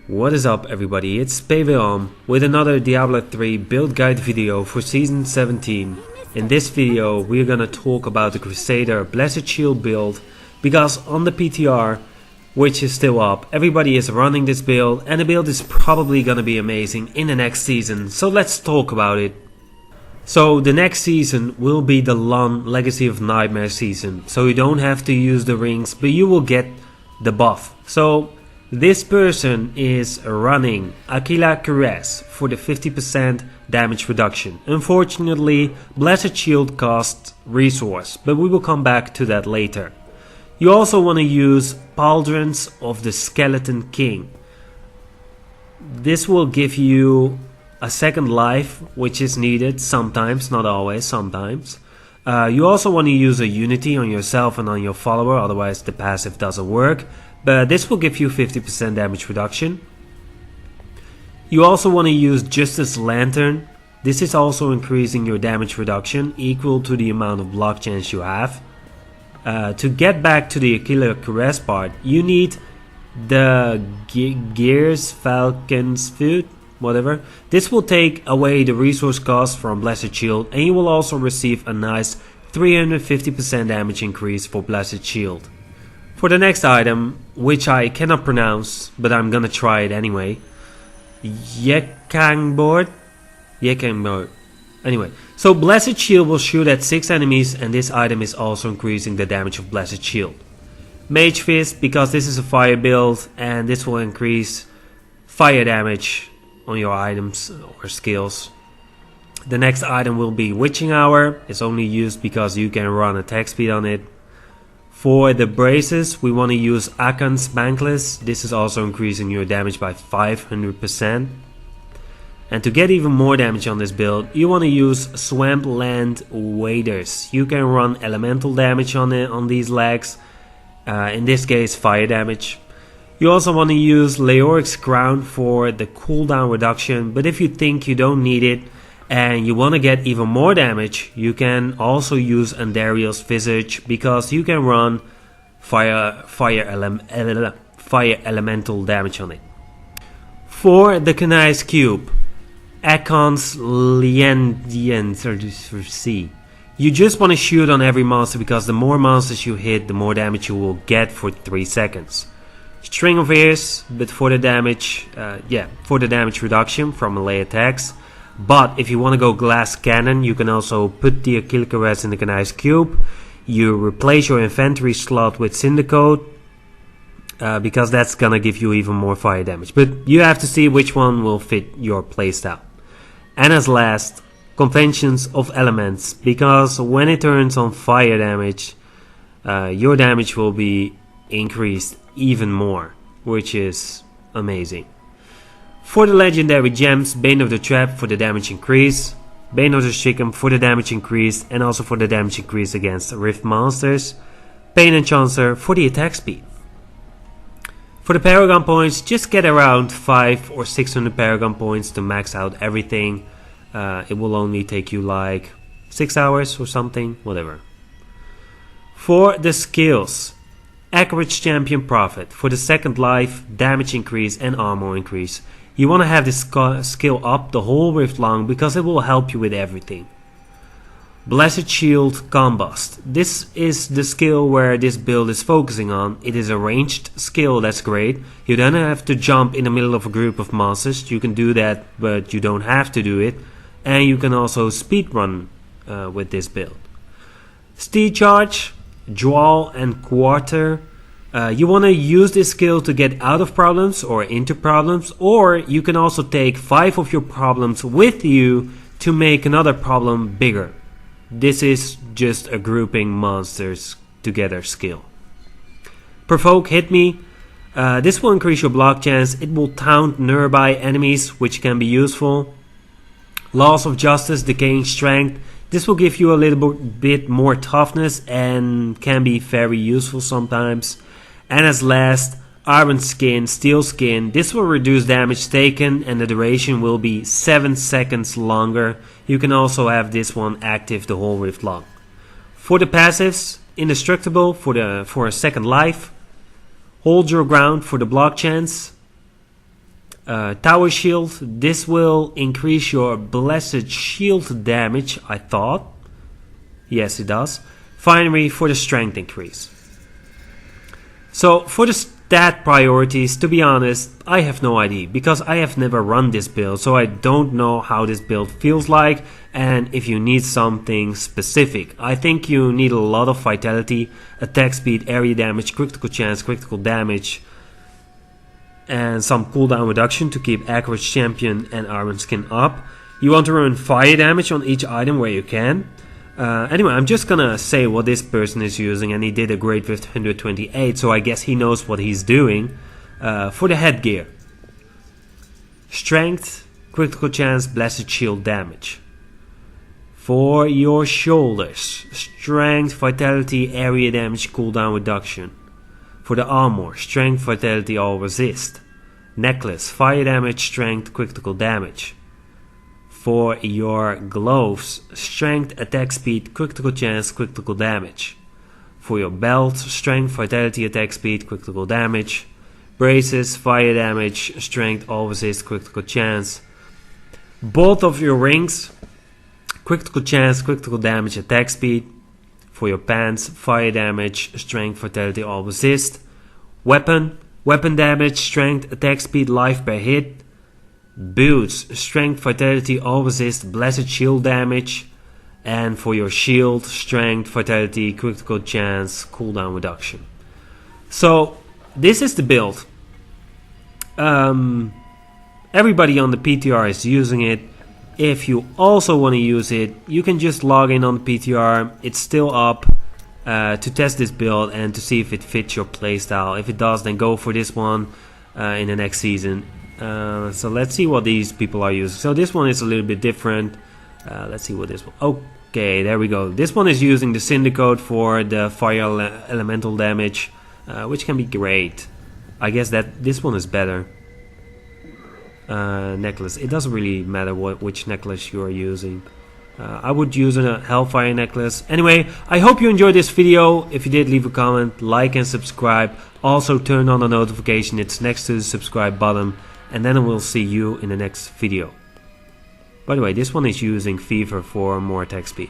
What is up everybody, it's PWilhelm with another Diablo 3 build guide video for season 17. In this video we're gonna talk about the Crusader Blessed Shield build, because on the PTR, which is still up, everybody is running this build and the build is probably gonna be amazing in the next season, so let's talk about it. So the next season will be the LoN Legacy of Nightmare season, so you don't have to use the rings, but you will get the buff. So this person is running Aquila Cuirass for the 50% damage reduction. Unfortunately, Blessed Shield costs resource, but we will come back to that later. You also want to use Pauldrons of the Skeleton King. This will give you a second life, which is needed sometimes, not always, sometimes. You also want to use a unity on yourself and on your follower, otherwise the passive doesn't work. But this will give you 50% damage reduction. You also want to use Justice Lantern. This is also increasing your damage reduction equal to the amount of block chance you have. To get back to the Aquila Cuirass part, you need the Gears Falcon's Food, whatever. This will take away the resource cost from Blessed Shield, and you will also receive a nice 350% damage increase for Blessed Shield. For the next item, which I cannot pronounce, but I'm gonna try it anyway. Yekangbord. Anyway, so Blessed Shield will shoot at 6 enemies, and this item is also increasing the damage of Blessed Shield. Mage Fist, because this is a fire build, and this will increase fire damage on your items or skills. The next item will be Witching Hour. It's only used because you can run attack speed on it. For the braces, we want to use Akan's Bankless. This is also increasing your damage by 500%. And to get even more damage on this build, you want to use Swampland Waders. You can run elemental damage on these legs. In this case, fire damage. You also want to use Leoric's Crown for the cooldown reduction, but if you think you don't need it and you want to get even more damage, you can also use Andariel's Visage, because you can run fire elemental damage on it. For the Canai's Cube, Akon's Liendiency. You just want to shoot on every monster, because the more monsters you hit, the more damage you will get for 3 seconds. String of Ears, but for the damage, for the damage reduction from melee attacks. But if you want to go Glass Cannon, you can also put the Aquila Cuirass in the Canai's Cube. You replace your inventory slot with Syndicate, because that's gonna give you even more fire damage. But you have to see which one will fit your playstyle. And as last, Conventions of Elements, because when it turns on fire damage, your damage will be increased even more, which is amazing. For the legendary gems, Bane of the Trap for the damage increase, Bane of the Shikam for the damage increase, and also for the damage increase against Rift monsters, Pain Enchancer for the attack speed. For the Paragon points, just get around 500 or 600 Paragon points to max out everything. It will only take you like 6 hours or something, whatever. For the skills, Acreage Champion Prophet for the second life, damage increase and armor increase. You want to have this skill up the whole rift long, because it will help you with everything. Blessed Shield Combust. This is the skill where this build is focusing on. It is a ranged skill, that's great. You don't have to jump in the middle of a group of monsters. You can do that, but you don't have to do it. And you can also speedrun with this build. Steed Charge, Drawl and Quarter. You want to use this skill to get out of problems or into problems, or you can also take 5 of your problems with you to make another problem bigger. This is just a grouping monsters together skill. Provoke Hit Me. This will increase your block chance. It will taunt nearby enemies, which can be useful. Laws of Justice, Decaying Strength. This will give you a little bit more toughness and can be very useful sometimes. And as last, Iron Skin, Steel Skin. This will reduce damage taken and the duration will be 7 seconds longer. You can also have this one active the whole rift long. For the passives, Indestructible for a second life. Hold Your Ground for the block chance. Tower Shield, this will increase your Blessed Shield damage, I thought. Yes, it does. Finery for the strength increase. So for the stat priorities, to be honest, I have no idea, because I have never run this build, so I don't know how this build feels like and if you need something specific. I think you need a lot of vitality, attack speed, area damage, critical chance, critical damage, and some cooldown reduction to keep average champion and armor skin up. You want to run fire damage on each item where you can. Anyway, I'm just gonna say what this person is using, and he did a great with 128, so I guess he knows what he's doing. For the headgear, strength, critical chance, blessed shield damage. For your shoulders, strength, vitality, area damage, cooldown reduction. For the armor, strength, vitality, all resist. Necklace, fire damage, strength, critical damage. For your gloves, strength, attack speed, critical chance, critical damage. For your belt, strength, vitality, attack speed, critical damage. Braces, fire damage, strength, all resist, critical chance. Both of your rings, critical chance, critical damage, attack speed. For your pants, fire damage, strength, vitality, all resist. Weapon damage, strength, attack speed, life per hit. Boots, strength, vitality, all resist, blessed shield damage. And for your shield, strength, vitality, critical chance, cooldown reduction. So this is the build. Everybody on the PTR is using it. If you also want to use it, you can just log in on the PTR. It's still up to test this build and to see if it fits your playstyle. If it does, then go for this one in the next season. So let's see what these people are using. So this one is a little bit different. Let's see what this one... Okay, there we go. This one is using the Syndicate for the fire elemental damage, which can be great. I guess that this one is better. Necklace. It doesn't really matter which necklace you are using. I would use a Hellfire necklace. Anyway, I hope you enjoyed this video. If you did, leave a comment, like and subscribe. Also turn on the notification. It's next to the subscribe button. And then I will see you in the next video. By the way, this one is using Fever for more attack speed.